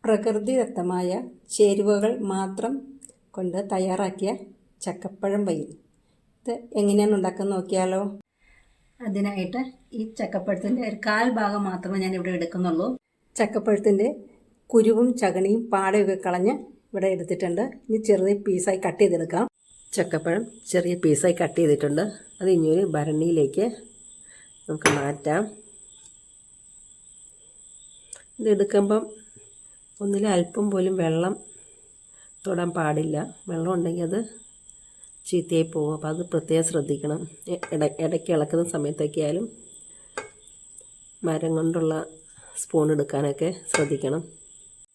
പ്രകൃതിദത്തമായ ചേരുവകൾ മാത്രം കൊണ്ട് തയ്യാറാക്കിയ ചക്കപ്പഴം വൈൻ. ഇത് എങ്ങനെയാണ് ഉണ്ടാക്കുന്നത് നോക്കിയാലോ. അതിനായിട്ട് ഈ ചക്കപ്പഴത്തിൻ്റെ ഒരു 1/4 ഭാഗം മാത്രമേ ഞാൻ ഇവിടെ എടുക്കുന്നുള്ളൂ. ചക്കപ്പഴത്തിൻ്റെ കുരുവും ചകണിയും പാടയൊക്കെ കളഞ്ഞ് ഇവിടെ എടുത്തിട്ടുണ്ട്. ഇനി ചെറിയ പീസായി കട്ട് ചെയ്തെടുക്കാം. ചക്കപ്പഴം ചെറിയ പീസായി കട്ട് ചെയ്തിട്ടുണ്ട്. അത് ഇനിയൊരു ഭരണിയിലേക്ക് നമുക്ക് മാറ്റാം. ഇതെടുക്കുമ്പം ഒന്നിൽ അല്പം പോലും വെള്ളം തൊടാൻ പാടില്ല. വെള്ളം ഉണ്ടെങ്കിൽ അത് ചീത്തയായി പോകും. അപ്പോൾ അത് പ്രത്യേകം ശ്രദ്ധിക്കണം. ഇടയ്ക്ക് ഇളക്കുന്ന സമയത്തൊക്കെ ആയാലും മരം കൊണ്ടുള്ള സ്പൂൺ എടുക്കാനൊക്കെ ശ്രദ്ധിക്കണം.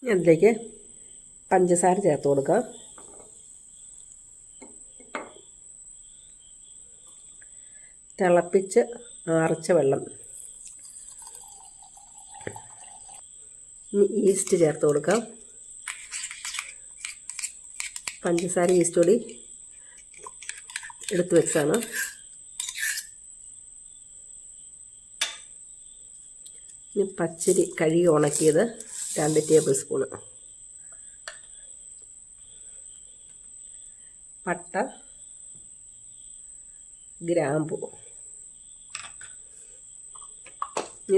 അതിലേക്ക് പഞ്ചസാര ചേർത്ത് കൊടുക്കാം. തിളപ്പിച്ച് ആറിച്ച വെള്ളം. ഇനി ഈസ്റ്റ് ചേർത്ത് കൊടുക്കാം. പഞ്ചസാര ഈസ്റ്റ് കൂടി എടുത്ത് വെച്ചാണ്. ഇനി പച്ചരി കഴുകി ഉണക്കിയത് 2 ടേബിൾ സ്പൂണ്. പട്ട, ഗ്രാമ്പു.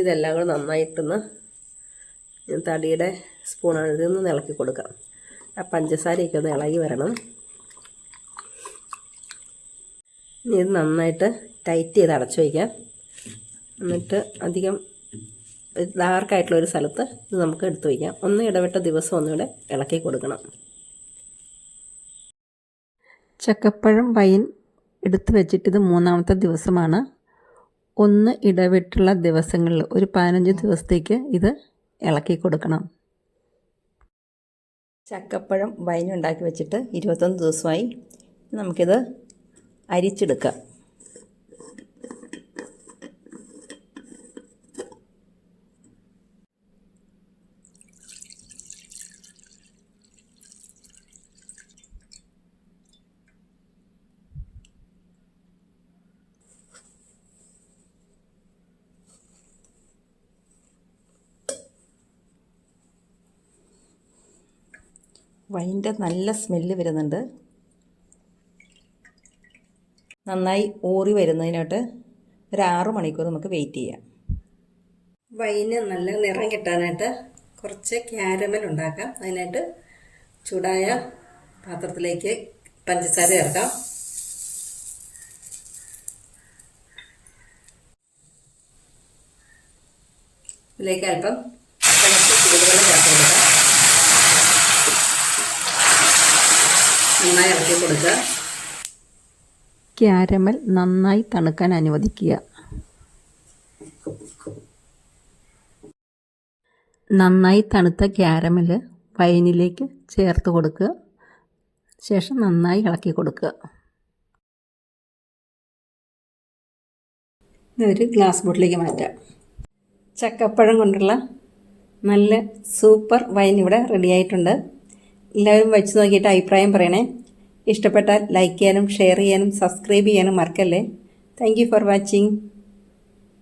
ഇതെല്ലാം കൂടെ നന്നായിട്ടൊന്ന് തടിയുടെ സ്പൂണാണ്, ഇതൊന്ന് ഇളക്കി കൊടുക്കാം. ആ പഞ്ചസാരയൊക്കെ ഒന്ന് ഇളകി വരണം. ഇനി ഇത് നന്നായിട്ട് ടൈറ്റ് ചെയ്ത് അടച്ചു വയ്ക്കാം. എന്നിട്ട് അധികം ഡാർക്കായിട്ടുള്ളൊരു സ്ഥലത്ത് ഇത് നമുക്ക് എടുത്തു വയ്ക്കാം. ഒന്ന് ഇടവിട്ട ദിവസം ഒന്നുകൂടെ ഇളക്കി കൊടുക്കണം. ചക്കപ്പഴം വൈൻ എടുത്തു വെച്ചിട്ട് ഇത് 3ാമത്തെ ദിവസമാണ്. ഒന്ന് ഇടവിട്ടുള്ള ദിവസങ്ങളിൽ ഒരു 15 ദിവസത്തേക്ക് ഇത് ഇളക്കി കൊടുക്കണം. ചക്കപ്പഴം വൈൻ ഉണ്ടാക്കി വെച്ചിട്ട് 21 ദിവസമായി. നമുക്കിത് അരിച്ചെടുക്കാം. വൈൻ്റെ നല്ല സ്മെല്ല് വരുന്നുണ്ട്. നന്നായി ഊറി വരുന്നതിനായിട്ട് ഒരു 6 മണിക്കൂർ നമുക്ക് വെയിറ്റ് ചെയ്യാം. വൈന് നല്ല നിറം കിട്ടാനായിട്ട് കുറച്ച് ക്യാരമൽ ഉണ്ടാക്കാം. അതിനായിട്ട് ചൂടായ പാത്രത്തിലേക്ക് പഞ്ചസാര ചേർക്കാം. ഇതിലേക്ക് അല്പം ചൂടുവെള്ളം ചേർത്ത് കൊടുക്കാം. നന്നായി ഇളക്കി കൊടുക്കുക. ക്യാരമൽ നന്നായി തണുക്കാൻ അനുവദിക്കുക. നന്നായി തണുത്ത ക്യാരമൽ വൈനിലേക്ക് ചേർത്ത് കൊടുക്കുക. ശേഷം നന്നായി ഇളക്കി കൊടുക്കുക. ഇതൊരു ഗ്ലാസ് ബോട്ടിലേക്ക് മാറ്റാം. ചക്കപ്പഴം കൊണ്ടുള്ള നല്ല സൂപ്പർ വൈൻ ഇവിടെ റെഡി ആയിട്ടുണ്ട്. എല്ലാവരും വെച്ച് നോക്കിയിട്ട് അഭിപ്രായം പറയണേ. ഇഷ്ടപ്പെട്ടാൽ ലൈക്ക് ചെയ്യാനും ഷെയർ ചെയ്യാനും സബ്സ്ക്രൈബ് ചെയ്യാനും മറക്കല്ലേ. Thank you for watching.